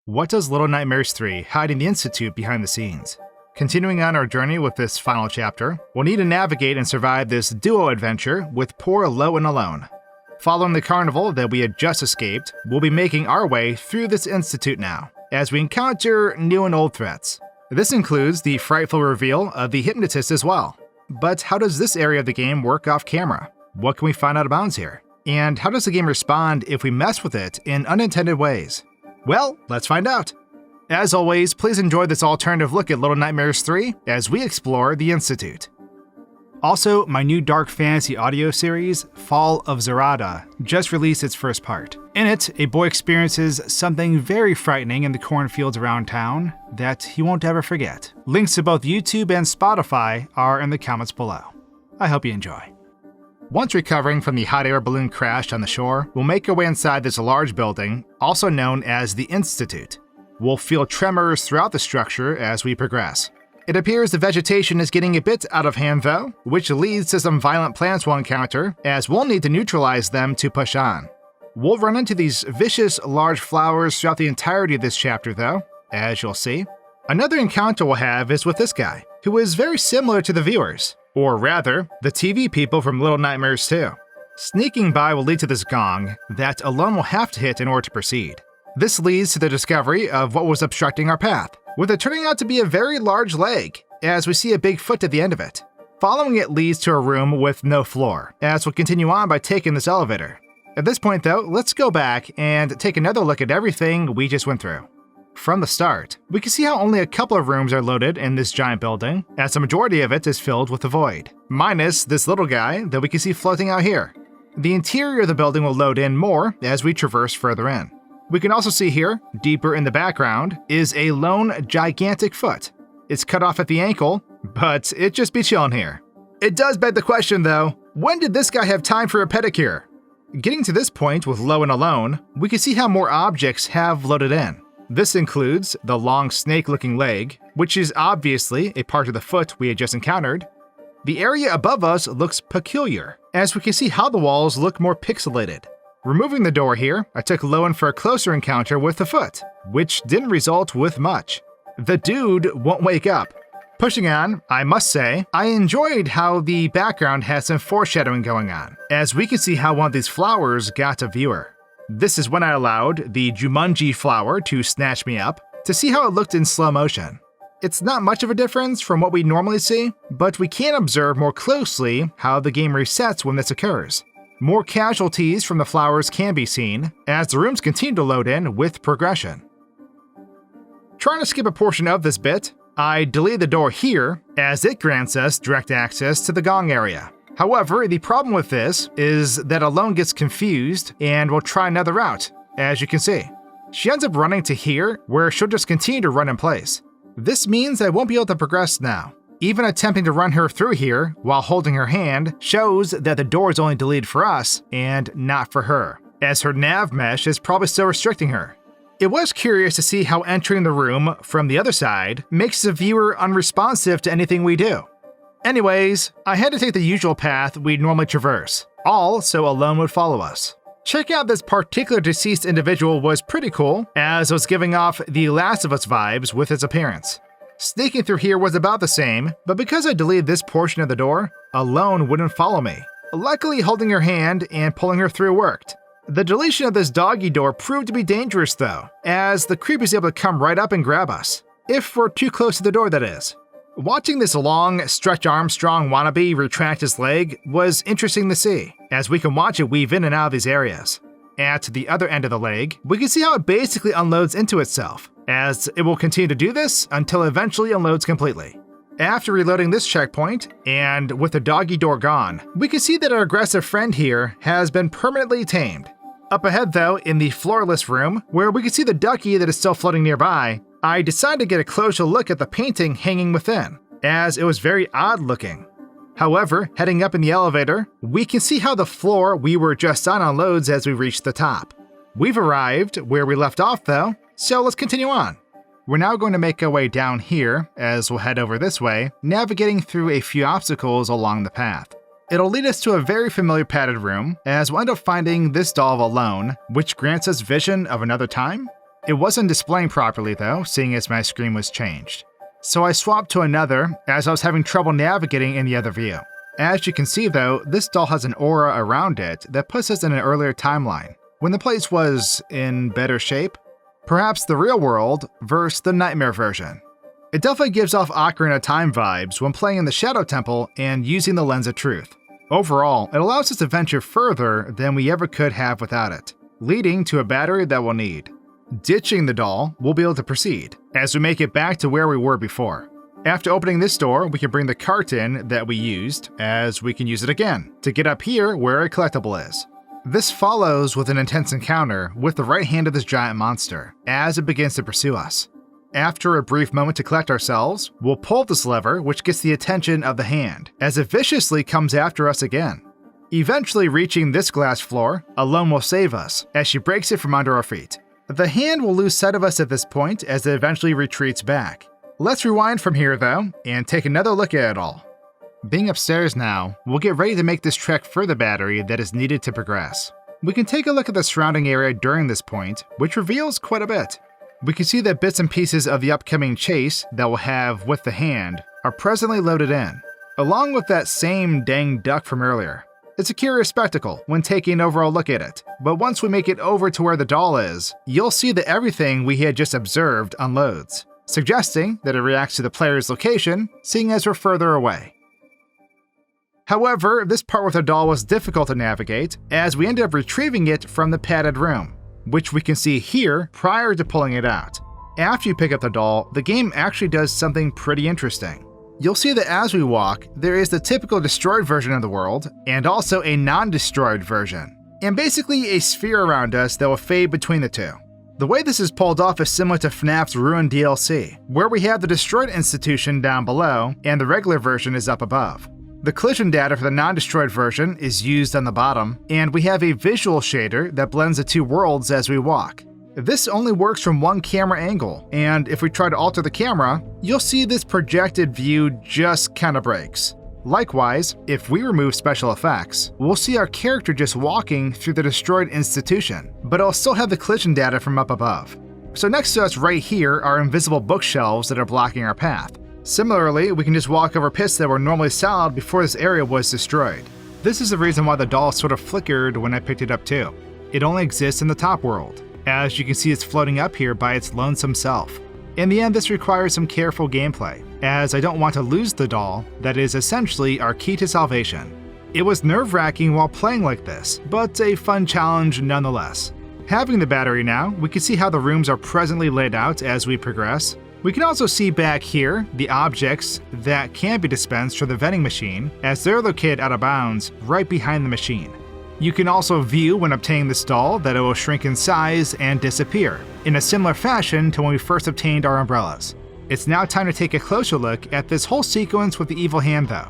What does Little Nightmares 3 hide in the Institute behind the scenes? Continuing on our journey with this final chapter, we'll need to navigate and survive this duo adventure with poor Lo and Alone. Following the carnival that we had just escaped, we'll be making our way through this institute now, as we encounter new and old threats. This includes the frightful reveal of the Hypnotist as well. But how does this area of the game work off camera? What can we find out of bounds here? And how does the game respond if we mess with it in unintended ways? Well, let's find out. As always, please enjoy this alternative look at Little Nightmares 3 as we explore the Institute. Also, my new dark fantasy audio series, Fall of Zarada, just released its first part. In it, a boy experiences something very frightening in the cornfields around town that he won't ever forget. Links to both YouTube and Spotify are in the comments below. I hope you enjoy. Once recovering from the hot air balloon crash on the shore, we'll make our way inside this large building, also known as the Institute. We'll feel tremors throughout the structure as we progress. It appears the vegetation is getting a bit out of hand though, which leads to some violent plants we'll encounter, as we'll need to neutralize them to push on. We'll run into these vicious large flowers throughout the entirety of this chapter though, as you'll see. Another encounter we'll have is with this guy, who is very similar to the viewers. Or rather, the TV people from Little Nightmares 2. Sneaking by will lead to this gong that Alone will have to hit in order to proceed. This leads to the discovery of what was obstructing our path, with it turning out to be a very large leg, as we see a big foot at the end of it. Following it leads to a room with no floor, as we'll continue on by taking this elevator. At this point though, let's go back and take another look at everything we just went through. From the start, we can see how only a couple of rooms are loaded in this giant building, as the majority of it is filled with the void, minus this little guy that we can see floating out here. The interior of the building will load in more as we traverse further in. We can also see here, deeper in the background, is a lone gigantic foot. It's cut off at the ankle, but it just be chilling here. It does beg the question though, when did this guy have time for a pedicure? Getting to this point with Lo and Alone, we can see how more objects have loaded in. This includes the long snake-looking leg, which is obviously a part of the foot we had just encountered. The area above us looks peculiar, as we can see how the walls look more pixelated. Removing the door here, I took Lo in for a closer encounter with the foot, which didn't result with much. The dude won't wake up. Pushing on, I must say, I enjoyed how the background has some foreshadowing going on, as we can see how one of these flowers got a viewer. This is when I allowed the Jumanji flower to snatch me up to see how it looked in slow motion. It's not much of a difference from what we normally see, but we can observe more closely how the game resets when this occurs. More casualties from the flowers can be seen as the rooms continue to load in with progression. Trying to skip a portion of this bit, I deleted the door here as it grants us direct access to the gong area. However, the problem with this is that Alone gets confused and will try another route, as you can see. She ends up running to here, where she'll just continue to run in place. This means I won't be able to progress now. Even attempting to run her through here while holding her hand shows that the door is only deleted for us and not for her, as her nav mesh is probably still restricting her. It was curious to see how entering the room from the other side makes the viewer unresponsive to anything we do. Anyways, I had to take the usual path we'd normally traverse, all so Alone would follow us. Checking out this particular deceased individual was pretty cool, as it was giving off the Last of Us vibes with its appearance. Sneaking through here was about the same, but because I deleted this portion of the door, Alone wouldn't follow me. Luckily, holding her hand and pulling her through worked. The deletion of this doggy door proved to be dangerous though, as the creep is able to come right up and grab us. If we're too close to the door, that is. Watching this long, Stretch Armstrong wannabe retract his leg was interesting to see, as we can watch it weave in and out of these areas. At the other end of the leg, we can see how it basically unloads into itself, as it will continue to do this until it eventually unloads completely. After reloading this checkpoint, and with the doggy door gone, we can see that our aggressive friend here has been permanently tamed. Up ahead though, in the floorless room, where we can see the ducky that is still floating nearby, I decided to get a closer look at the painting hanging within, as it was very odd looking. However, heading up in the elevator, we can see how the floor we were just on unloads as we reach the top. We've arrived where we left off though, so let's continue on. We're now going to make our way down here, as we'll head over this way, navigating through a few obstacles along the path. It'll lead us to a very familiar padded room, as we'll end up finding this doll of Alone, which grants us vision of another time. It wasn't displaying properly though, seeing as my screen was changed. So I swapped to another as I was having trouble navigating in the other view. As you can see though, this doll has an aura around it that puts us in an earlier timeline, when the place was in better shape. Perhaps the real world versus the nightmare version. It definitely gives off Ocarina of Time vibes when playing in the Shadow Temple and using the Lens of Truth. Overall, it allows us to venture further than we ever could have without it, leading to a battery that we'll need. Ditching the doll, we'll be able to proceed, as we make it back to where we were before. After opening this door, we can bring the cart in that we used, as we can use it again, to get up here where a collectible is. This follows with an intense encounter with the right hand of this giant monster, as it begins to pursue us. After a brief moment to collect ourselves, we'll pull this lever which gets the attention of the hand, as it viciously comes after us again. Eventually reaching this glass floor, Alone will save us, as she breaks it from under our feet. The hand will lose sight of us at this point as it eventually retreats back. Let's rewind from here though, and take another look at it all. Being upstairs now, we'll get ready to make this trek for the battery that is needed to progress. We can take a look at the surrounding area during this point, which reveals quite a bit. We can see that bits and pieces of the upcoming chase that we'll have with the hand are presently loaded in, along with that same dang duck from earlier. It's a curious spectacle when taking an overall look at it, but once we make it over to where the doll is, you'll see that everything we had just observed unloads, suggesting that it reacts to the player's location, seeing as we're further away. However, this part with the doll was difficult to navigate, as we ended up retrieving it from the padded room, which we can see here prior to pulling it out. After you pick up the doll, the game actually does something pretty interesting. You'll see that as we walk, there is the typical destroyed version of the world, and also a non-destroyed version, and basically a sphere around us that will fade between the two. The way this is pulled off is similar to FNAF's Ruin DLC, where we have the destroyed institution down below, and the regular version is up above. The collision data for the non-destroyed version is used on the bottom, and we have a visual shader that blends the two worlds as we walk. This only works from one camera angle, and if we try to alter the camera, you'll see this projected view just kinda breaks. Likewise, if we remove special effects, we'll see our character just walking through the destroyed institution, but it'll still have the collision data from up above. So next to us right here are invisible bookshelves that are blocking our path. Similarly, we can just walk over pits that were normally solid before this area was destroyed. This is the reason why the doll sort of flickered when I picked it up too. It only exists in the top world. As you can see, it's floating up here by its lonesome self. In the end, this requires some careful gameplay, as I don't want to lose the doll that is essentially our key to salvation. It was nerve-wracking while playing like this, but a fun challenge nonetheless. Having the battery now, we can see how the rooms are presently laid out as we progress. We can also see back here the objects that can be dispensed from the vending machine, as they're located out of bounds right behind the machine. You can also view when obtaining this doll that it will shrink in size and disappear, in a similar fashion to when we first obtained our umbrellas. It's now time to take a closer look at this whole sequence with the evil hand though.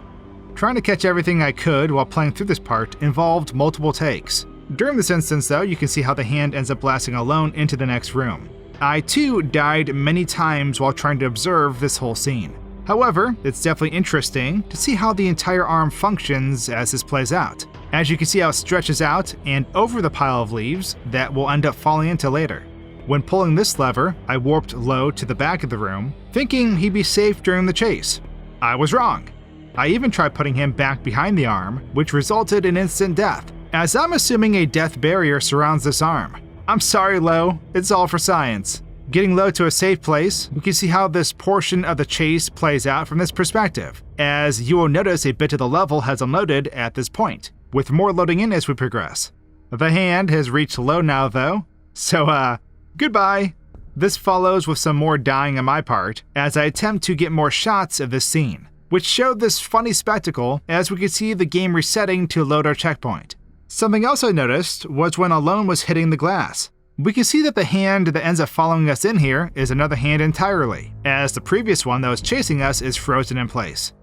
Trying to catch everything I could while playing through this part involved multiple takes. During this instance though, you can see how the hand ends up blasting Alone into the next room. I too died many times while trying to observe this whole scene. However, it's definitely interesting to see how the entire arm functions as this plays out. As you can see how it stretches out and over the pile of leaves that will end up falling into later. When pulling this lever, I warped low to the back of the room, thinking he'd be safe during the chase. I was wrong. I even tried putting him back behind the arm, which resulted in instant death, as I'm assuming a death barrier surrounds this arm. I'm sorry, Lo, it's all for science. Getting Lo to a safe place, we can see how this portion of the chase plays out from this perspective, as you will notice a bit of the level has unloaded at this point, with more loading in as we progress. The hand has reached Lo now though, so goodbye. This follows with some more dying on my part, as I attempt to get more shots of this scene, which showed this funny spectacle as we could see the game resetting to load our checkpoint. Something else I noticed was when Alone was hitting the glass. We can see that the hand that ends up following us in here is another hand entirely, as the previous one that was chasing us is frozen in place.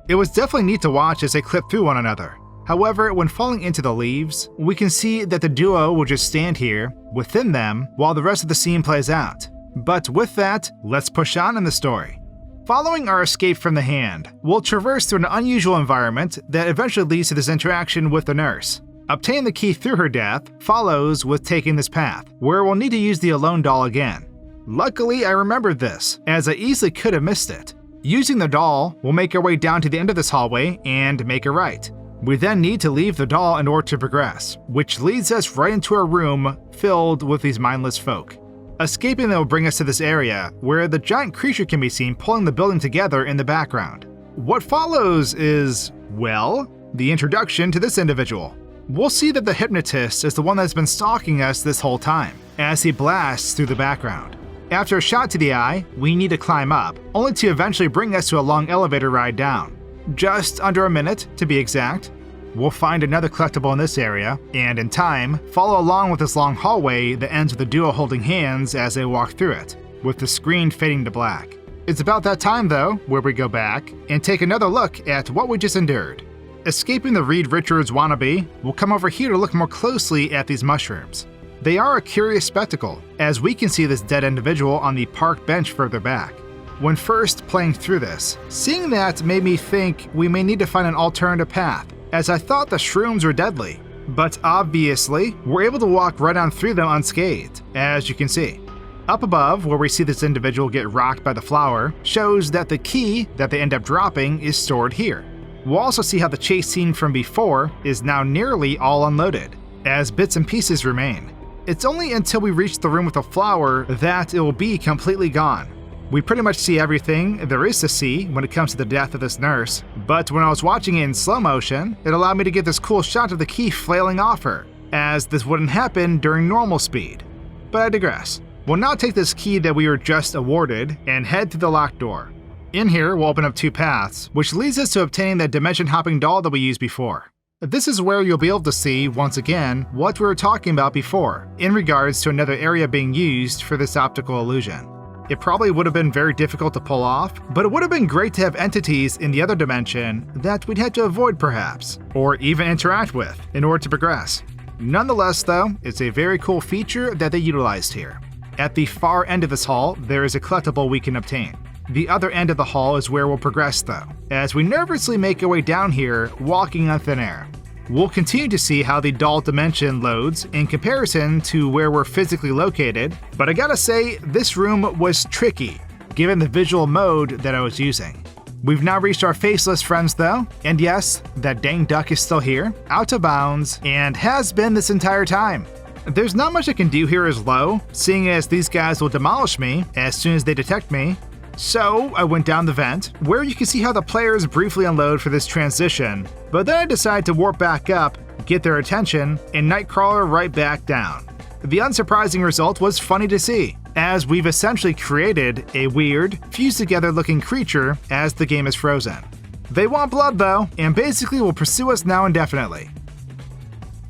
It was definitely neat to watch as they clip through one another. However, when falling into the leaves, we can see that the duo will just stand here, within them, while the rest of the scene plays out. But with that, let's push on in the story. Following our escape from the hand, we'll traverse through an unusual environment that eventually leads to this interaction with the nurse. Obtaining the key through her death follows with taking this path, where we'll need to use the alone doll again. Luckily, I remembered this, as I easily could have missed it. Using the doll, we'll make our way down to the end of this hallway and make a right. We then need to leave the doll in order to progress, which leads us right into a room filled with these mindless folk. Escaping them will bring us to this area, where the giant creature can be seen pulling the building together in the background. What follows is, well, the introduction to this individual. We'll see that the Hypnotist is the one that's been stalking us this whole time, as he blasts through the background. After a shot to the eye, we need to climb up, only to eventually bring us to a long elevator ride down. Just under a minute, to be exact. We'll find another collectible in this area, and in time, follow along with this long hallway that ends with the duo holding hands as they walk through it, with the screen fading to black. It's about that time, though, where we go back and take another look at what we just endured. Escaping the Reed Richards wannabe, we'll come over here to look more closely at these mushrooms. They are a curious spectacle, as we can see this dead individual on the park bench further back. When first playing through this, seeing that made me think we may need to find an alternative path, as I thought the shrooms were deadly. But obviously, we're able to walk right on through them unscathed, as you can see. Up above, where we see this individual get rocked by the flower, shows that the key that they end up dropping is stored here. We'll also see how the chase scene from before is now nearly all unloaded, as bits and pieces remain. It's only until we reach the room with the flower that it will be completely gone. We pretty much see everything there is to see when it comes to the death of this nurse, but when I was watching it in slow motion, it allowed me to get this cool shot of the key flailing off her, as this wouldn't happen during normal speed. But I digress. We'll now take this key that we were just awarded and head to the locked door. In here, we'll open up two paths, which leads us to obtaining that dimension-hopping doll that we used before. This is where you'll be able to see, once again, what we were talking about before, in regards to another area being used for this optical illusion. It probably would have been very difficult to pull off, but it would have been great to have entities in the other dimension that we'd had to avoid perhaps, or even interact with, in order to progress. Nonetheless though, it's a very cool feature that they utilized here. At the far end of this hall, there is a collectible we can obtain. The other end of the hall is where we'll progress though, as we nervously make our way down here, walking on thin air. We'll continue to see how the doll dimension loads in comparison to where we're physically located, but I gotta say, this room was tricky, given the visual mode that I was using. We've now reached our faceless friends though, and yes, that dang duck is still here, out of bounds, and has been this entire time. There's not much I can do here as low, seeing as these guys will demolish me as soon as they detect me. So I went down the vent, where you can see how the players briefly unload for this transition, but then I decided to warp back up, get their attention, and nightcrawler right back down. The unsurprising result was funny to see, as we've essentially created a weird, fused together looking creature as the game is frozen. They want blood though, and basically will pursue us now indefinitely.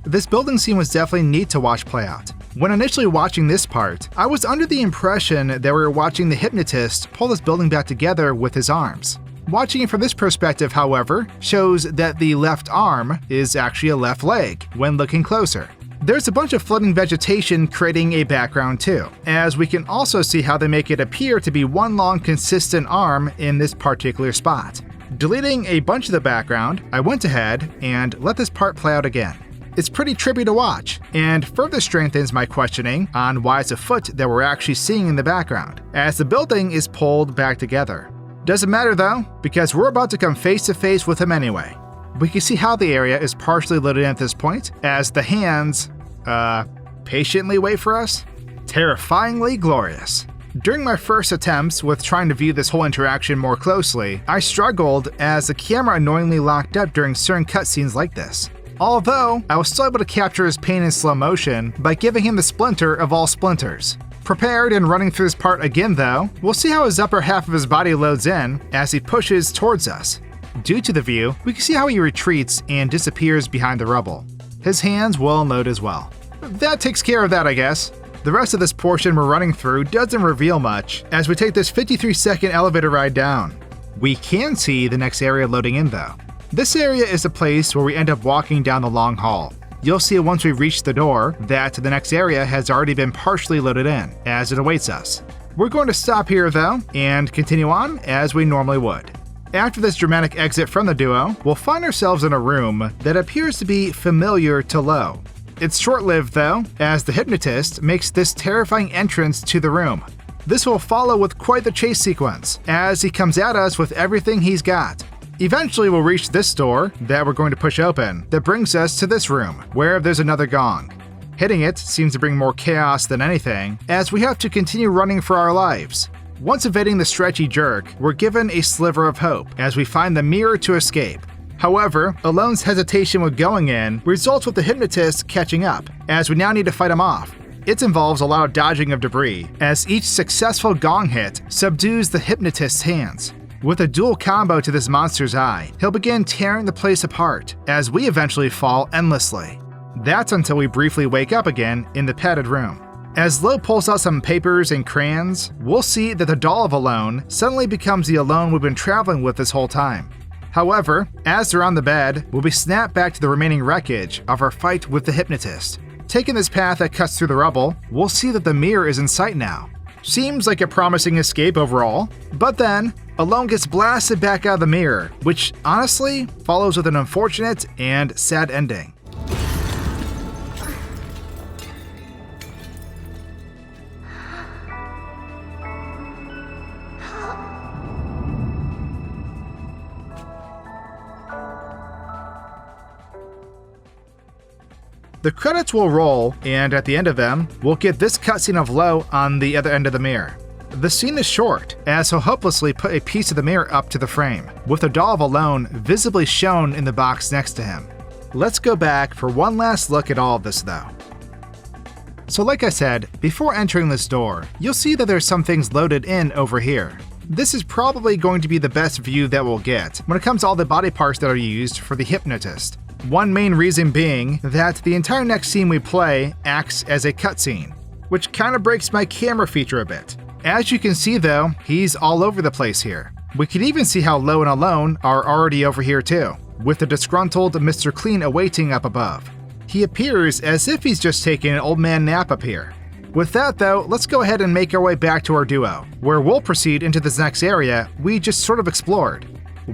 This building scene was definitely neat to watch play out. When initially watching this part, I was under the impression that we were watching the Hypnotist pull this building back together with his arms. Watching it from this perspective, however, shows that the left arm is actually a left leg when looking closer. There's a bunch of floating vegetation creating a background too, as we can also see how they make it appear to be one long consistent arm in this particular spot. Deleting a bunch of the background, I went ahead and let this part play out again. It's pretty trippy to watch, and further strengthens my questioning on why it's a foot that we're actually seeing in the background, as the building is pulled back together. Doesn't matter though, because we're about to come face to face with him anyway. We can see how the area is partially loaded in at this point, as the hands, patiently wait for us. Terrifyingly glorious. During my first attempts with trying to view this whole interaction more closely, I struggled as the camera annoyingly locked up during certain cutscenes like this. Although, I was still able to capture his pain in slow motion by giving him the splinter of all splinters. Prepared and running through this part again though, we'll see how his upper half of his body loads in as he pushes towards us. Due to the view, we can see how he retreats and disappears behind the rubble. His hands will unload as well. That takes care of that, I guess. The rest of this portion we're running through doesn't reveal much as we take this 53-second elevator ride down. We can see the next area loading in though. This area is a place where we end up walking down the long hall. You'll see once we reach the door that the next area has already been partially loaded in, as it awaits us. We're going to stop here though, and continue on as we normally would. After this dramatic exit from the duo, we'll find ourselves in a room that appears to be familiar to Lo. It's short-lived though, as the Hypnotist makes this terrifying entrance to the room. This will follow with quite the chase sequence, as he comes at us with everything he's got. Eventually we'll reach this door that we're going to push open that brings us to this room, where there's another gong. Hitting it seems to bring more chaos than anything, as we have to continue running for our lives. Once evading the stretchy jerk, we're given a sliver of hope as we find the mirror to escape. However, Alone's hesitation with going in results with the Hypnotist catching up, as we now need to fight him off. It involves a lot of dodging of debris, as each successful gong hit subdues the Hypnotist's hands. With a dual combo to this monster's eye, he'll begin tearing the place apart, as we eventually fall endlessly. That's until we briefly wake up again in the padded room. As Lo pulls out some papers and crayons, we'll see that the doll of Alone suddenly becomes the Alone we've been traveling with this whole time. However, as they're on the bed, we'll be snapped back to the remaining wreckage of our fight with the Hypnotist. Taking this path that cuts through the rubble, we'll see that the mirror is in sight now. Seems like a promising escape overall, but then, Alone gets blasted back out of the mirror, which honestly follows with an unfortunate and sad ending. The credits will roll, and at the end of them, we'll get this cutscene of Lo on the other end of the mirror. The scene is short, as he'll hopelessly put a piece of the mirror up to the frame, with the doll of Alone visibly shown in the box next to him. Let's go back for one last look at all of this though. So like I said, before entering this door, you'll see that there's some things loaded in over here. This is probably going to be the best view that we'll get when it comes to all the body parts that are used for the Hypnotist. One main reason being that the entire next scene we play acts as a cutscene, which kind of breaks my camera feature a bit. As you can see though, he's all over the place here. We can even see how Lo and Alone are already over here too, with the disgruntled Mr. Clean awaiting up above. He appears as if he's just taking an old man nap up here. With that though, let's go ahead and make our way back to our duo, where we'll proceed into this next area we just sort of explored.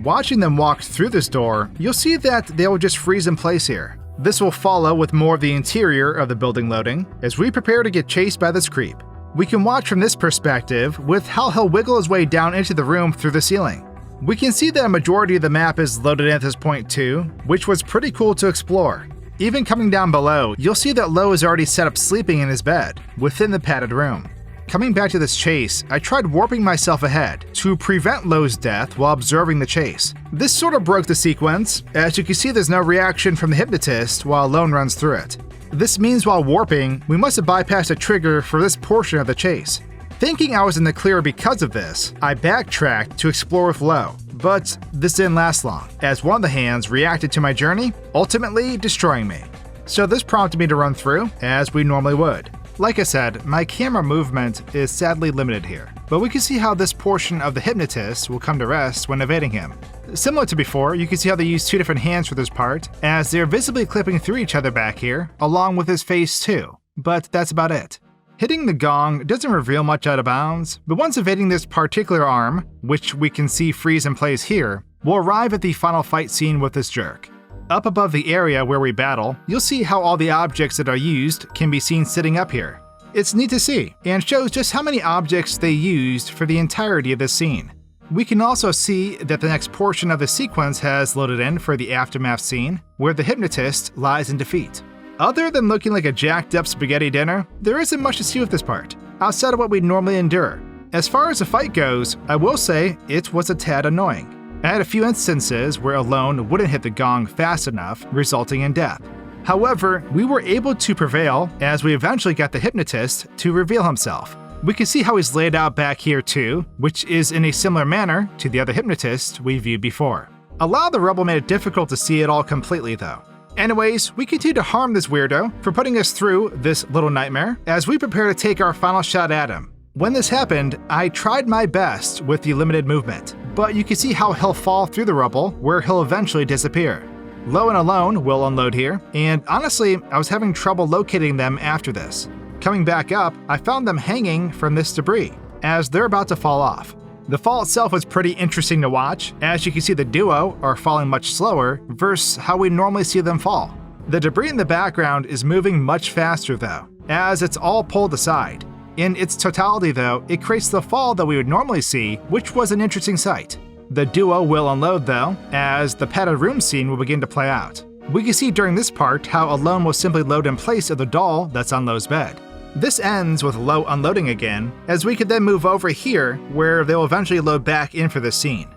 Watching them walk through this door, you'll see that they will just freeze in place here. This will follow with more of the interior of the building loading, as we prepare to get chased by this creep. We can watch from this perspective with how he'll wiggle his way down into the room through the ceiling. We can see that a majority of the map is loaded at this point too, which was pretty cool to explore. Even coming down below, you'll see that Lo is already set up sleeping in his bed, within the padded room. Coming back to this chase, I tried warping myself ahead to prevent Lo's death while observing the chase. This sort of broke the sequence, as you can see there's no reaction from the Hypnotist while Alone runs through it. This means while warping, we must have bypassed a trigger for this portion of the chase. Thinking I was in the clear because of this, I backtracked to explore with Lo, but this didn't last long, as one of the hands reacted to my journey, ultimately destroying me. So this prompted me to run through, as we normally would. Like I said, my camera movement is sadly limited here, but we can see how this portion of the Hypnotist will come to rest when evading him. Similar to before, you can see how they use two different hands for this part, as they're visibly clipping through each other back here, along with his face too, but that's about it. Hitting the gong doesn't reveal much out of bounds, but once evading this particular arm, which we can see freeze in place here, we'll arrive at the final fight scene with this jerk. Up above the area where we battle, you'll see how all the objects that are used can be seen sitting up here. It's neat to see, and shows just how many objects they used for the entirety of this scene. We can also see that the next portion of the sequence has loaded in for the aftermath scene, where the Hypnotist lies in defeat. Other than looking like a jacked up spaghetti dinner, there isn't much to see with this part, outside of what we normally endure. As far as the fight goes, I will say it was a tad annoying. I had a few instances where Alone wouldn't hit the gong fast enough, resulting in death. However, we were able to prevail as we eventually got the Hypnotist to reveal himself. We can see how he's laid out back here too, which is in a similar manner to the other Hypnotist we viewed before. A lot of the rubble made it difficult to see it all completely though. Anyways, we continue to harm this weirdo for putting us through this little nightmare as we prepare to take our final shot at him. When this happened, I tried my best with the limited movement, but you can see how he'll fall through the rubble where he'll eventually disappear. Lo and Alone will unload here, and honestly, I was having trouble locating them after this. Coming back up, I found them hanging from this debris, as they're about to fall off. The fall itself was pretty interesting to watch, as you can see the duo are falling much slower versus how we normally see them fall. The debris in the background is moving much faster though, as it's all pulled aside. In its totality though, it creates the fall that we would normally see, which was an interesting sight. The duo will unload though, as the padded room scene will begin to play out. We can see during this part how Alone will simply load in place of the doll that's on Lo's bed. This ends with Lo unloading again, as we could then move over here where they'll eventually load back in for the scene.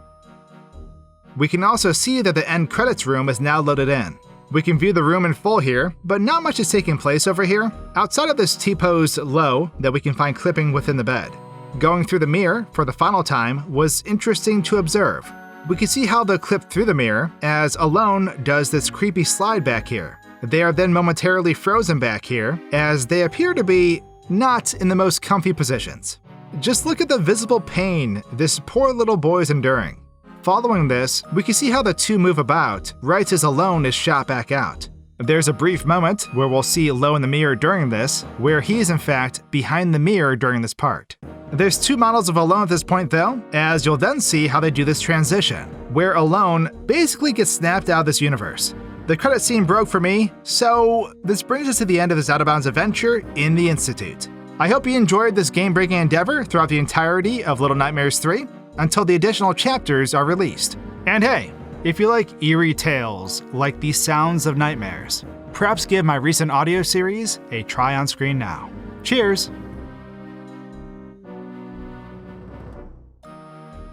We can also see that the end credits room is now loaded in. We can view the room in full here, but not much is taking place over here, outside of this T-posed Lo that we can find clipping within the bed. Going through the mirror for the final time was interesting to observe. We can see how they'll clip through the mirror as Alone does this creepy slide back here. They are then momentarily frozen back here, as they appear to be not in the most comfy positions. Just look at the visible pain this poor little boy is enduring. Following this, we can see how the two move about right as Alone is shot back out. There's a brief moment where we'll see Lo in the mirror during this, where he is in fact behind the mirror during this part. There's two models of Alone at this point though, as you'll then see how they do this transition, where Alone basically gets snapped out of this universe. The credit scene broke for me, so this brings us to the end of this Out of Bounds adventure in the Institute. I hope you enjoyed this game-breaking endeavor throughout the entirety of Little Nightmares 3, until the additional chapters are released. And hey, if you like eerie tales like the sounds of nightmares, perhaps give my recent audio series a try on screen now. Cheers!